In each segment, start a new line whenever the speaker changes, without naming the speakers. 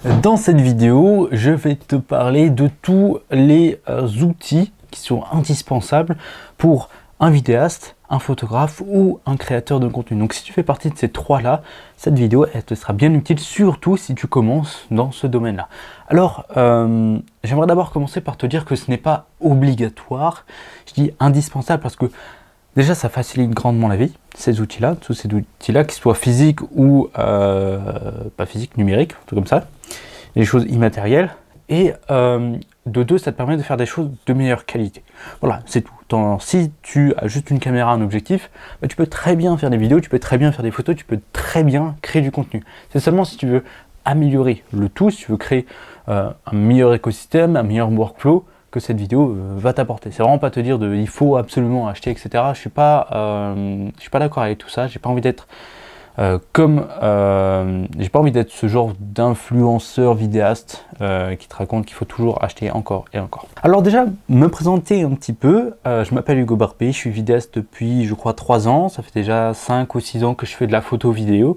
Dans cette vidéo, je vais te parler de tous les outils qui sont indispensables pour un vidéaste, un photographe ou un créateur de contenu. Donc si tu fais partie de ces trois-là, cette vidéo elle te sera bien utile, surtout si tu commences dans ce domaine-là. Alors, j'aimerais d'abord commencer par te dire que ce n'est pas obligatoire. Je dis indispensable parce que déjà, ça facilite grandement la vie, ces outils-là, tous ces outils-là, qu'ils soient physiques ou pas physiques, numériques, un truc comme ça, des choses immatérielles. Et de deux, ça te permet de faire des choses de meilleure qualité. Voilà, c'est tout. Si tu as juste une caméra, un objectif, bah, tu peux très bien faire des vidéos, tu peux très bien faire des photos, tu peux très bien créer du contenu. C'est seulement si tu veux améliorer le tout, si tu veux créer un meilleur écosystème, un meilleur workflow, que cette vidéo va t'apporter. C'est vraiment pas te dire il faut absolument acheter, etc. Je suis pas d'accord avec tout ça. J'ai pas envie d'être j'ai pas envie d'être ce genre d'influenceur vidéaste qui te raconte qu'il faut toujours acheter encore et encore. Alors déjà, me présenter un petit peu. Je m'appelle Hugo Barbé, je suis vidéaste depuis je crois 3 ans. Ça fait déjà 5 ou 6 ans que je fais de la photo vidéo.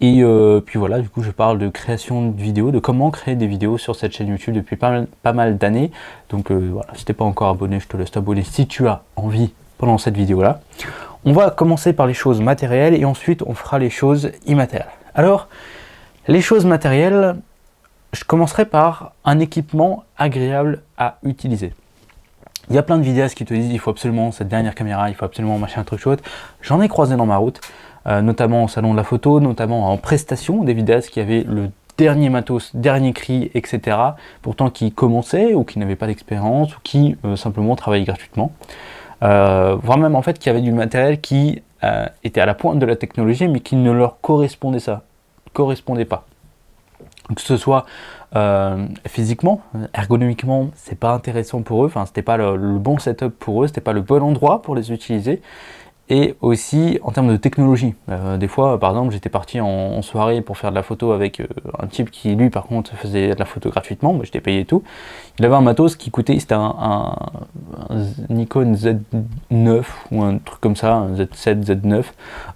Et puis voilà, du coup je parle de création de vidéos, de comment créer des vidéos sur cette chaîne YouTube depuis pas mal d'années. Donc voilà, si t'es pas encore abonné, je te laisse t'abonner si tu as envie pendant cette vidéo-là. On va commencer par les choses matérielles et ensuite on fera les choses immatérielles. Alors, les choses matérielles, je commencerai par un équipement agréable à utiliser. Il y a plein de vidéastes qui te disent il faut absolument cette dernière caméra, il faut absolument machin truc chouette. J'en ai croisé dans ma route. Notamment au salon de la photo, notamment en prestation, des vidéastes qui avaient le dernier matos, dernier cri, etc. Pourtant qui commençaient ou qui n'avaient pas d'expérience ou qui simplement travaillaient gratuitement. Voire même en fait qui avaient du matériel qui était à la pointe de la technologie mais qui ne leur correspondait pas. Que ce soit physiquement, ergonomiquement, c'est pas intéressant pour eux, enfin c'était pas le bon setup pour eux, c'était pas le bon endroit pour les utiliser. Et aussi en termes de technologie. Des fois, par exemple, j'étais parti en soirée pour faire de la photo avec un type qui, lui, par contre, faisait de la photo gratuitement. Moi, j'étais payé et tout. Il avait un matos qui coûtait, c'était un Nikon Z9 ou un truc comme ça, un Z7, Z9,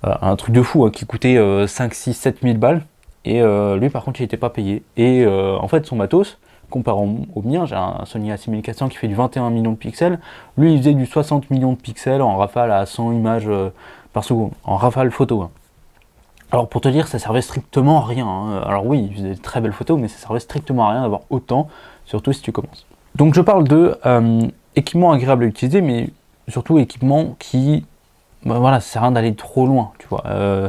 un truc de fou, hein, qui coûtait 5, 6, 7 000 balles. Et lui, par contre, il n'était pas payé. Et en fait, son matos, comparant au mien, j'ai un Sony A6400 qui fait du 21 millions de pixels. Lui, il faisait du 60 millions de pixels en rafale à 100 images par seconde, en rafale photo. Hein. Alors pour te dire, ça servait strictement à rien. Hein. Alors oui, il faisait de très belles photos, mais ça servait strictement à rien d'avoir autant, surtout si tu commences. Donc je parle de équipements agréables à utiliser, mais surtout équipements qui... Ben voilà, ça sert à rien d'aller trop loin, tu vois.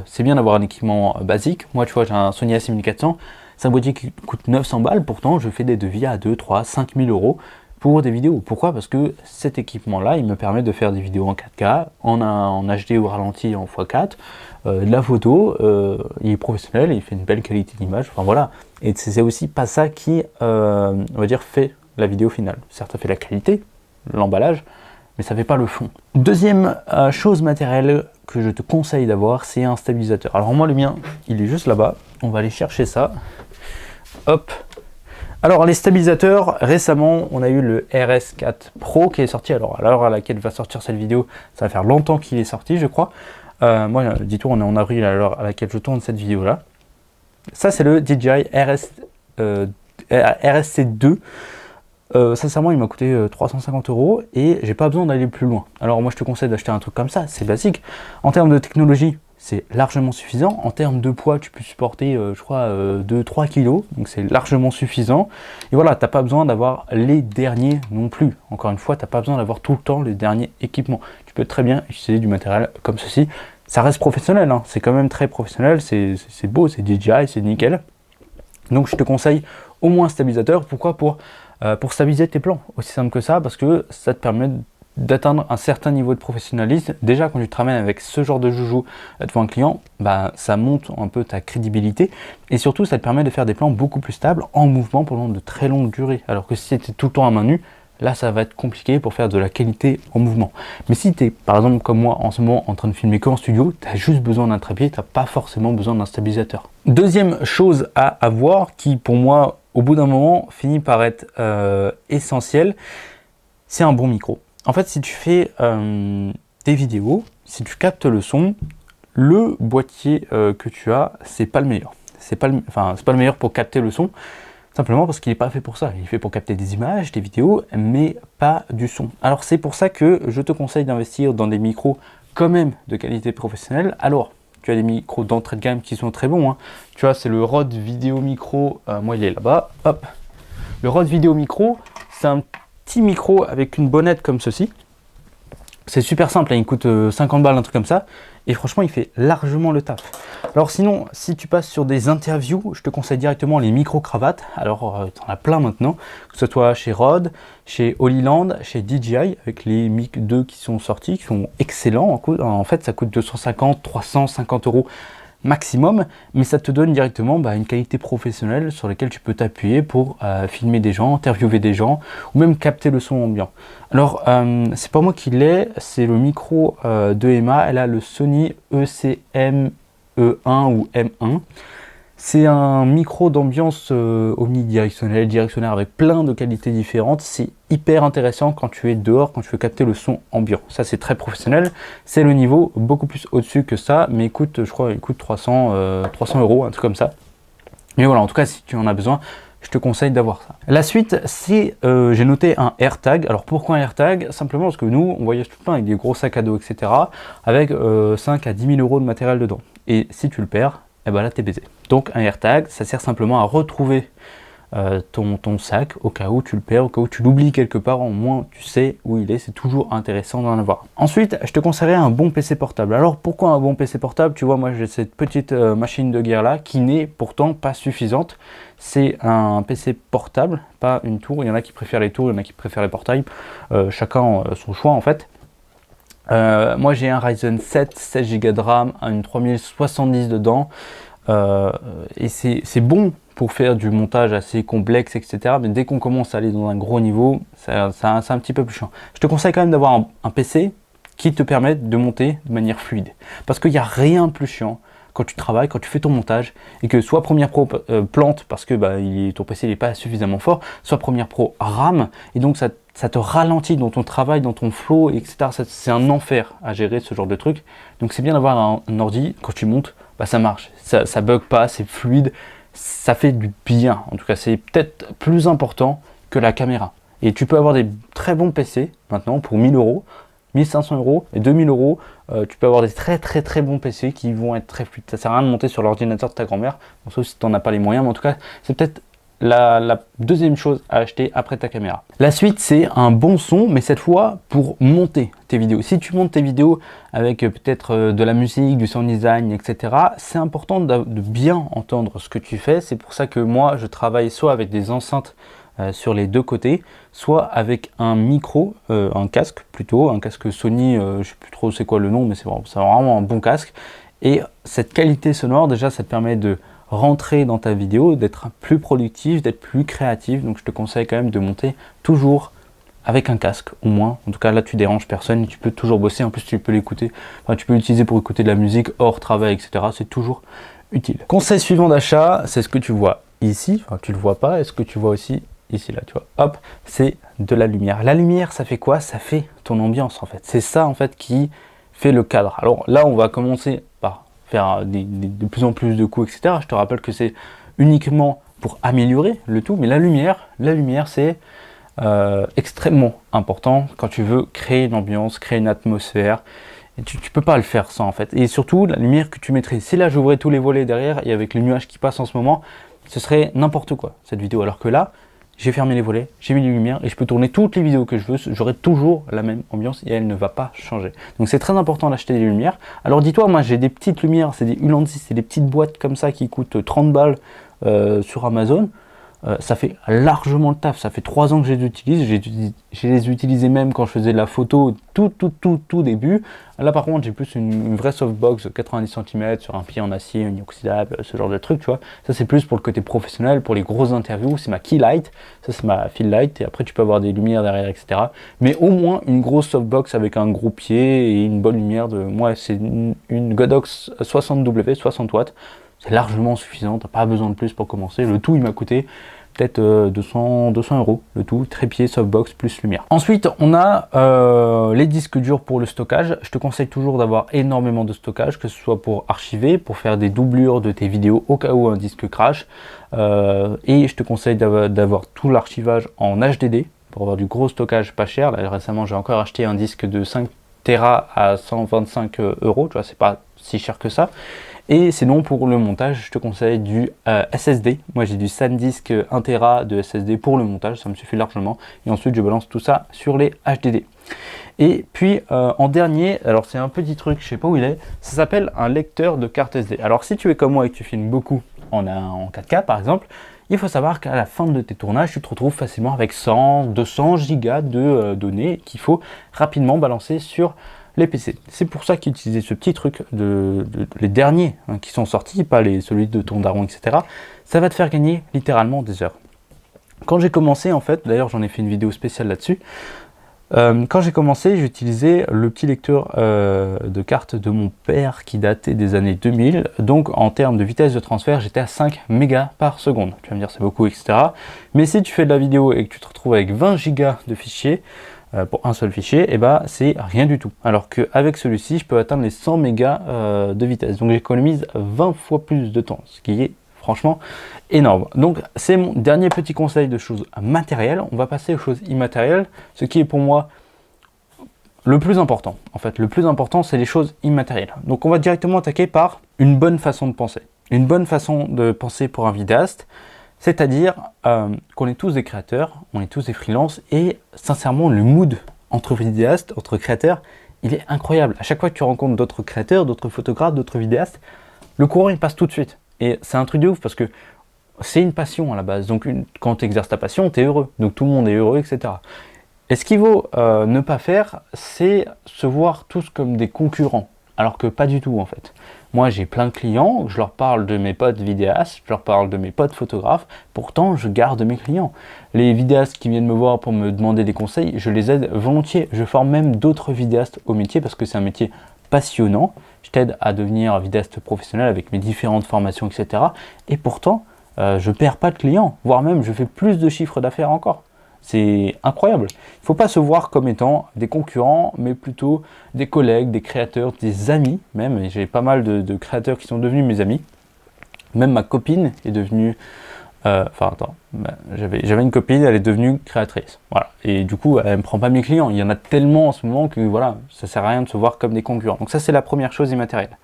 C'est bien d'avoir un équipement basique. Moi, tu vois, j'ai un Sony A6400. C'est un boîtier qui coûte 900 balles, pourtant je fais des devis à 2, 3, 5 000 euros pour des vidéos. Pourquoi? Parce que cet équipement-là, il me permet de faire des vidéos en 4K, en HD au ralenti en x4, de la photo, il est professionnel, il fait une belle qualité d'image, enfin voilà. Et c'est aussi pas ça qui, on va dire, fait la vidéo finale. Certes, ça fait la qualité, l'emballage, mais ça fait pas le fond. Deuxième chose matérielle que je te conseille d'avoir, c'est un stabilisateur. Alors moi, le mien, il est juste là-bas. On va aller chercher ça. Hop. Alors les stabilisateurs, récemment on a eu le RS4 Pro qui est sorti. Alors à l'heure à laquelle va sortir cette vidéo, ça va faire longtemps qu'il est sorti, je crois. Moi, dis-toi, on est en avril à l'heure à laquelle je tourne cette vidéo là. Ça c'est le DJI RSC2. Sincèrement, il m'a coûté 350 € et j'ai pas besoin d'aller plus loin. Alors moi je te conseille d'acheter un truc comme ça, c'est basique. En termes de technologie, c'est largement suffisant. En termes de poids, tu peux supporter, je crois, 2-3 kg, donc c'est largement suffisant. Et voilà, t'as pas besoin d'avoir les derniers non plus. Encore une fois, t'as pas besoin d'avoir tout le temps les derniers équipements. Tu peux très bien utiliser du matériel comme ceci. Ça reste professionnel, hein. C'est quand même très professionnel, c'est beau, c'est DJI, c'est nickel. Donc je te conseille au moins un stabilisateur. Pourquoi? Pour stabiliser tes plans, aussi simple que ça, parce que ça te permet d'atteindre un certain niveau de professionnalisme. Déjà, quand tu te ramènes avec ce genre de joujou devant un client, bah, ça monte un peu ta crédibilité et surtout, ça te permet de faire des plans beaucoup plus stables en mouvement pendant de très longues durées. Alors que si c'était tout le temps à main nue, là, ça va être compliqué pour faire de la qualité en mouvement. Mais si tu es, par exemple, comme moi, en ce moment, en train de filmer qu'en studio, tu as juste besoin d'un trépied, tu n'as pas forcément besoin d'un stabilisateur. Deuxième chose à avoir, qui pour moi, au bout d'un moment, finit par être essentiel, c'est un bon micro. En fait, si tu fais des vidéos, si tu captes le son, le boîtier que tu as, c'est pas le meilleur. c'est pas le meilleur pour capter le son, simplement parce qu'il n'est pas fait pour ça. Il est fait pour capter des images, des vidéos, mais pas du son. Alors c'est pour ça que je te conseille d'investir dans des micros quand même de qualité professionnelle. Alors, tu as des micros d'entrée de gamme qui sont très bons, hein. Tu vois, c'est le Rode Video Micro, moi il est là-bas, hop. Le Rode Video Micro, c'est un petit micro avec une bonnette comme ceci. C'est super simple, hein, il coûte 50 balles, un truc comme ça. Et franchement, il fait largement le taf. Alors sinon, si tu passes sur des interviews, je te conseille directement les micro-cravates. Alors, tu en as plein maintenant, que ce soit chez Rode, chez Holyland, chez DJI, avec les Mic 2 qui sont sortis, qui sont excellents. En fait, ça coûte 250, 350 euros maximum, mais ça te donne directement une qualité professionnelle sur laquelle tu peux t'appuyer pour filmer des gens, interviewer des gens, ou même capter le son ambiant. Alors, c'est pas moi qui l'ai, c'est le micro de Emma, elle a le Sony ECM E1 ou M1. C'est un micro d'ambiance omnidirectionnel, directionnaire avec plein de qualités différentes. C'est hyper intéressant quand tu es dehors, quand tu veux capter le son ambiant. Ça, c'est très professionnel. C'est le niveau beaucoup plus au-dessus que ça, mais écoute, je crois qu'il coûte 300 euros, un truc comme ça. Mais voilà, en tout cas, si tu en as besoin, je te conseille d'avoir ça. La suite, c'est, j'ai noté un AirTag. Alors pourquoi un AirTag? Simplement parce que nous, on voyage tout le temps avec des gros sacs à dos, etc. avec 5 à 10 000 euros de matériel dedans. Et si tu le perds, et ben là t'es baisé. Donc un AirTag, ça sert simplement à retrouver ton sac au cas où tu le perds, au cas où tu l'oublies quelque part, au moins tu sais où il est, c'est toujours intéressant d'en avoir. Ensuite, je te conseillerais un bon PC portable. Alors pourquoi un bon PC portable? Tu vois, moi j'ai cette petite machine de guerre là qui n'est pourtant pas suffisante. C'est un PC portable, pas une tour. Il y en a qui préfèrent les tours, il y en a qui préfèrent les portables. Chacun son choix en fait. Moi j'ai un Ryzen 7, 16 Go de RAM, une 3070 dedans, et c'est bon pour faire du montage assez complexe, etc. Mais dès qu'on commence à aller dans un gros niveau, c'est un petit peu plus chiant. Je te conseille quand même d'avoir un PC qui te permette de monter de manière fluide. Parce qu'il n'y a rien de plus chiant quand tu travailles, quand tu fais ton montage, et que soit Premiere Pro plante parce que ton PC n'est pas suffisamment fort, soit Premiere Pro rame, et donc ça te ralentit dans ton travail, dans ton flow, etc. C'est un enfer à gérer ce genre de truc. Donc c'est bien d'avoir un ordi, quand tu montes, ça marche, ça bug pas, c'est fluide, ça fait du bien. En tout cas, c'est peut-être plus important que la caméra. Et tu peux avoir des très bons PC maintenant pour 1000 euros, 1500 euros et 2000 euros. Tu peux avoir des très bons PC qui vont être très fluides. Ça sert à rien de monter sur l'ordinateur de ta grand-mère, sauf si tu n'en as pas les moyens, mais en tout cas, c'est peut-être la deuxième chose à acheter après ta caméra. La suite, c'est un bon son, mais cette fois pour monter tes vidéos. Si tu montes tes vidéos avec peut-être de la musique, du sound design, etc., c'est important de bien entendre ce que tu fais. C'est pour ça que moi, je travaille soit avec des enceintes sur les deux côtés, soit avec un micro, un casque plutôt, un casque Sony, je sais plus trop c'est quoi le nom, mais c'est vraiment un bon casque. Et cette qualité sonore, déjà, ça te permet de rentrer dans ta vidéo, d'être plus productif, d'être plus créatif. Donc je te conseille quand même de monter toujours avec un casque, au moins. En tout cas là tu déranges personne et tu peux toujours bosser. En plus tu peux l'écouter, tu peux l'utiliser pour écouter de la musique hors travail, etc. C'est toujours utile. Conseil suivant d'achat, c'est ce que tu vois ici. Tu le vois pas, est-ce que tu vois aussi ici, là, tu vois, hop, c'est de la lumière. La lumière, ça fait quoi? Ça fait ton ambiance en fait. C'est ça en fait qui fait le cadre. Alors là, on va commencer par faire de plus en plus de coups, etc. Je te rappelle que c'est uniquement pour améliorer le tout, mais la lumière c'est extrêmement important quand tu veux créer une ambiance, créer une atmosphère. Et tu peux pas le faire sans en fait. Et surtout, la lumière que tu mettrais, si là j'ouvrais tous les volets derrière et avec les nuages qui passent en ce moment, ce serait n'importe quoi cette vidéo. Alors que là, j'ai fermé les volets, j'ai mis les lumières et je peux tourner toutes les vidéos que je veux, j'aurai toujours la même ambiance et elle ne va pas changer. Donc c'est très important d'acheter des lumières. Alors dis-toi, moi j'ai des petites lumières, c'est des Ulanzi, c'est des petites boîtes comme ça qui coûtent 30 balles sur Amazon. Ça fait largement le taf, ça fait 3 ans que je les utilise, j'ai les utilisés même quand je faisais de la photo tout début. Là par contre j'ai plus une vraie softbox 90 cm sur un pied en acier inoxydable, ce genre de truc, tu vois. Ça c'est plus pour le côté professionnel, pour les grosses interviews, c'est ma key light, ça c'est ma fill light, et après tu peux avoir des lumières derrière, etc. Mais au moins une grosse softbox avec un gros pied et une bonne lumière de, moi c'est une Godox 60W, 60 watts. C'est largement suffisant, t'as pas besoin de plus pour commencer. Le tout il m'a coûté peut-être 200 euros le tout, trépied, softbox plus lumière. Ensuite on a les disques durs pour le stockage. Je te conseille toujours d'avoir énormément de stockage, que ce soit pour archiver, pour faire des doublures de tes vidéos au cas où un disque crash, et je te conseille d'avoir tout l'archivage en HDD pour avoir du gros stockage pas cher. Là récemment j'ai encore acheté un disque de 5 Tera à 125 euros, tu vois, c'est pas si cher que ça. Et sinon pour le montage, je te conseille du SSD. Moi j'ai du SanDisk 1 Tera de SSD pour le montage, ça me suffit largement. Et ensuite je balance tout ça sur les HDD. Et puis en dernier, alors c'est un petit truc, je sais pas où il est, ça s'appelle un lecteur de carte SD. Alors si tu es comme moi et que tu filmes beaucoup en 4K par exemple, il faut savoir qu'à la fin de tes tournages, tu te retrouves facilement avec 100, 200 gigas de données qu'il faut rapidement balancer sur les PC. C'est pour ça qu'utiliser ce petit truc, les derniers qui sont sortis, pas celui de ton daron, etc. Ça va te faire gagner littéralement des heures. Quand j'ai commencé, en fait, d'ailleurs j'en ai fait une vidéo spéciale là-dessus, quand j'ai commencé, j'utilisais le petit lecteur de carte de mon père qui datait des années 2000. Donc en termes de vitesse de transfert, j'étais à 5 mégas par seconde. Tu vas me dire c'est beaucoup, etc. Mais si tu fais de la vidéo et que tu te retrouves avec 20 gigas de fichiers pour un seul fichier, et bah c'est rien du tout. Alors qu'avec celui-ci, je peux atteindre les 100 mégas de vitesse. Donc j'économise 20 fois plus de temps, ce qui est franchement énorme. Donc c'est mon dernier petit conseil de choses matérielles. On va passer aux choses immatérielles, ce qui est pour moi le plus important. En fait, le plus important, c'est les choses immatérielles. Donc on va directement attaquer par une bonne façon de penser. Une bonne façon de penser pour un vidéaste, c'est-à-dire qu'on est tous des créateurs, on est tous des freelances, et sincèrement, le mood entre vidéastes, entre créateurs, il est incroyable. À chaque fois que tu rencontres d'autres créateurs, d'autres photographes, d'autres vidéastes, le courant il passe tout de suite. Et c'est un truc de ouf parce que c'est une passion à la base. Donc quand tu exerces ta passion, tu es heureux. Donc tout le monde est heureux, etc. Et ce qu'il faut ne pas faire, c'est se voir tous comme des concurrents. Alors que pas du tout en fait. Moi j'ai plein de clients, je leur parle de mes potes vidéastes, je leur parle de mes potes photographes. Pourtant je garde mes clients. Les vidéastes qui viennent me voir pour me demander des conseils, je les aide volontiers. Je forme même d'autres vidéastes au métier parce que c'est un métier passionnant. Je t'aide à devenir vidéaste professionnel avec mes différentes formations, etc. Et pourtant, je ne perds pas de clients, voire même je fais plus de chiffre d'affaires encore. C'est incroyable. Il ne faut pas se voir comme étant des concurrents, mais plutôt des collègues, des créateurs, des amis même. Et j'ai pas mal de créateurs qui sont devenus mes amis. Même ma copine est devenue... j'avais une copine, elle est devenue créatrice. Voilà. Et du coup, elle ne me prend pas mes clients. Il y en a tellement en ce moment que voilà, ça ne sert à rien de se voir comme des concurrents. Donc ça, c'est la première chose immatérielle.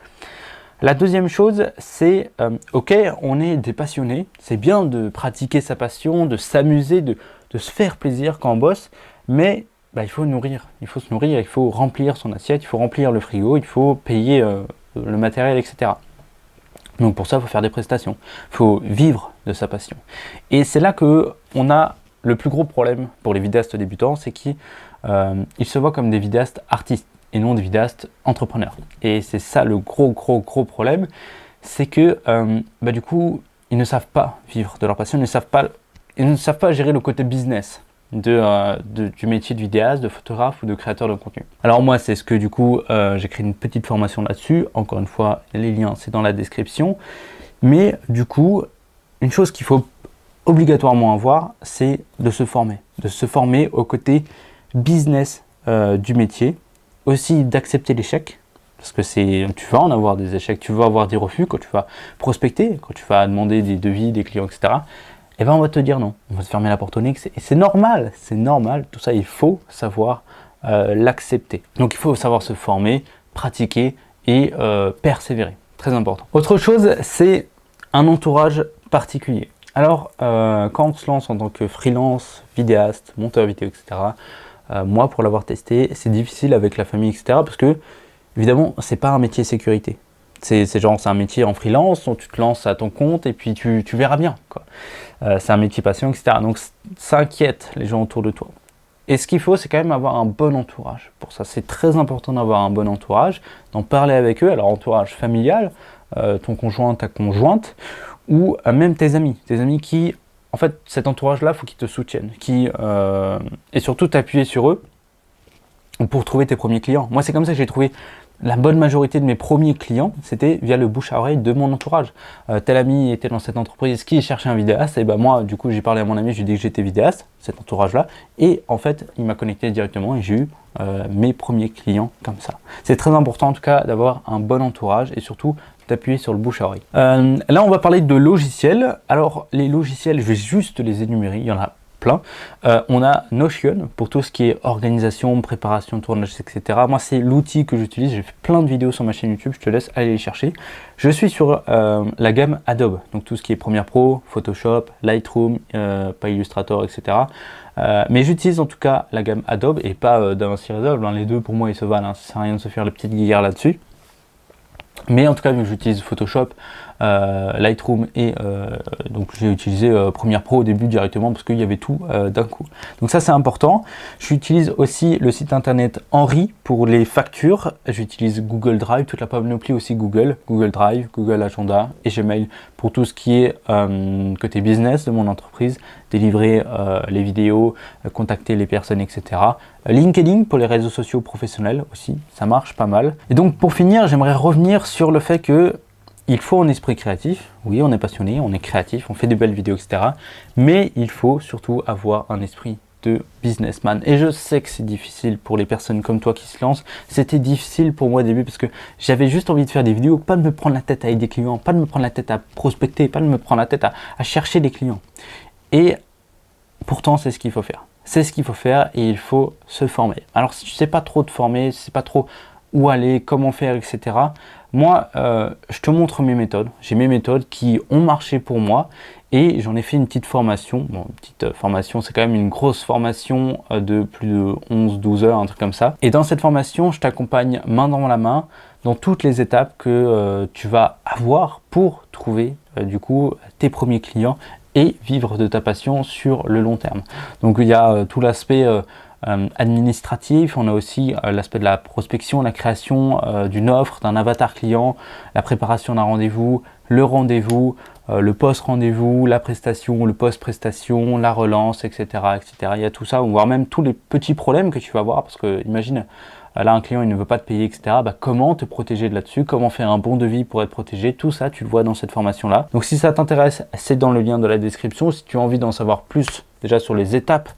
La deuxième chose, c'est, ok, on est des passionnés. C'est bien de pratiquer sa passion, de s'amuser, de se faire plaisir quand on bosse. Mais il faut nourrir. Il faut se nourrir, il faut remplir son assiette, il faut remplir le frigo, il faut payer le matériel, etc. Donc pour ça, il faut faire des prestations. Il faut vivre de sa passion. Et c'est là qu'on a le plus gros problème pour les vidéastes débutants, c'est qu'ils se voient comme des vidéastes artistes et non des vidéastes entrepreneurs. Et c'est ça le gros problème, c'est que du coup, ils ne savent pas vivre de leur passion, ils ne savent pas gérer le côté business du métier de vidéaste, de photographe ou de créateur de contenu. Alors moi, c'est ce que du coup, j'ai créé une petite formation là-dessus. Encore une fois, les liens, c'est dans la description. Mais du coup, une chose qu'il faut obligatoirement avoir, c'est de se former au côté business du métier. Aussi d'accepter l'échec, parce que tu vas en avoir des échecs, tu vas avoir des refus quand tu vas prospecter, quand tu vas demander des devis, des clients, etc. Et on va te dire non, on va te fermer la porte au nez, et c'est normal, tout ça il faut savoir l'accepter. Donc il faut savoir se former, pratiquer et persévérer, très important. Autre chose, c'est un entourage particulier. Alors quand on se lance en tant que freelance, vidéaste, monteur vidéo, etc., moi pour l'avoir testé, c'est difficile avec la famille, etc., parce que évidemment c'est pas un métier sécurité. C'est un métier en freelance, où tu te lances à ton compte et puis tu verras bien, quoi. C'est un métier passion, etc. Donc ça inquiète les gens autour de toi. Et ce qu'il faut, c'est quand même avoir un bon entourage. Pour ça, c'est très important d'avoir un bon entourage, d'en parler avec eux. Alors entourage familial, ton conjoint, ta conjointe, ou même tes amis qui, en fait, cet entourage-là, il faut qu'ils te soutiennent, et surtout t'appuyer sur eux pour trouver tes premiers clients. Moi, c'est comme ça que j'ai trouvé la bonne majorité de mes premiers clients, c'était via le bouche à oreille de mon entourage. Tel ami était dans cette entreprise qui cherchait un vidéaste, et ben moi, du coup, j'ai parlé à mon ami, je lui ai dit que j'étais vidéaste, cet entourage-là, et en fait, il m'a connecté directement et j'ai eu mes premiers clients comme ça. C'est très important en tout cas d'avoir un bon entourage et surtout d'appuyer sur le bouche à oreille. Là, on va parler de logiciels. Alors, les logiciels, je vais juste les énumérer, il y en a plein. On a Notion pour tout ce qui est organisation, préparation, tournage, etc. Moi, c'est l'outil que j'utilise. J'ai fait plein de vidéos sur ma chaîne YouTube. Je te laisse aller les chercher. Je suis sur la gamme Adobe, donc tout ce qui est Premiere Pro, Photoshop, Lightroom, pas Illustrator, etc. Mais j'utilise en tout cas la gamme Adobe et pas DaVinci Resolve. Les deux, pour moi, ils se valent. Ça sert à rien de se faire les petites guéguerres là-dessus. Mais en tout cas, vu que j'utilise Photoshop, Lightroom et donc j'ai utilisé Premiere Pro au début directement parce qu'il y avait tout d'un coup. Donc ça c'est important. J'utilise aussi le site internet Henri pour les factures. J'utilise Google Drive, toute la panoplie aussi Google Drive, Google Agenda et Gmail pour tout ce qui est côté business de mon entreprise, délivrer les vidéos, contacter les personnes, etc. LinkedIn pour les réseaux sociaux professionnels aussi, ça marche pas mal. Et donc pour finir, j'aimerais revenir sur le fait que il faut un esprit créatif. Oui, on est passionné, on est créatif, on fait des belles vidéos, etc. Mais il faut surtout avoir un esprit de businessman. Et je sais que c'est difficile pour les personnes comme toi qui se lancent. C'était difficile pour moi au début parce que j'avais juste envie de faire des vidéos, pas de me prendre la tête avec des clients, pas de me prendre la tête à prospecter, pas de me prendre la tête à chercher des clients. Et pourtant, c'est ce qu'il faut faire. C'est ce qu'il faut faire et il faut se former. Alors, si tu ne sais pas trop te former, si tu ne sais pas trop où aller, comment faire, etc. Moi, je te montre mes méthodes. J'ai mes méthodes qui ont marché pour moi et j'en ai fait une petite formation. Bon, une petite formation, c'est quand même une grosse formation de plus de 11-12 heures, un truc comme ça. Et dans cette formation, je t'accompagne main dans la main dans toutes les étapes que tu vas avoir pour trouver du coup tes premiers clients et vivre de ta passion sur le long terme. Donc il y a tout l'aspect administratif, on a aussi l'aspect de la prospection, la création d'une offre, d'un avatar client, la préparation d'un rendez-vous, le rendez-vous, le post-rendez-vous, la prestation, le post-prestation, la relance, etc., etc. Il y a tout ça, voire même tous les petits problèmes que tu vas avoir, parce que imagine, là un client il ne veut pas te payer, etc. Comment te protéger de là-dessus, comment faire un bon devis pour être protégé, tout ça tu le vois dans cette formation-là. Donc si ça t'intéresse, c'est dans le lien de la description. Si tu as envie d'en savoir plus déjà sur les étapes,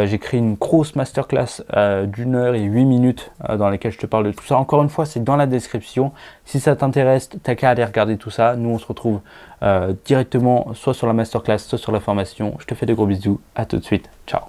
j'ai créé une grosse masterclass d'1 heure et 8 minutes dans laquelle je te parle de tout ça. Encore une fois, c'est dans la description. Si ça t'intéresse, t'as qu'à aller regarder tout ça. Nous, on se retrouve directement soit sur la masterclass, soit sur la formation. Je te fais de gros bisous. À tout de suite. Ciao.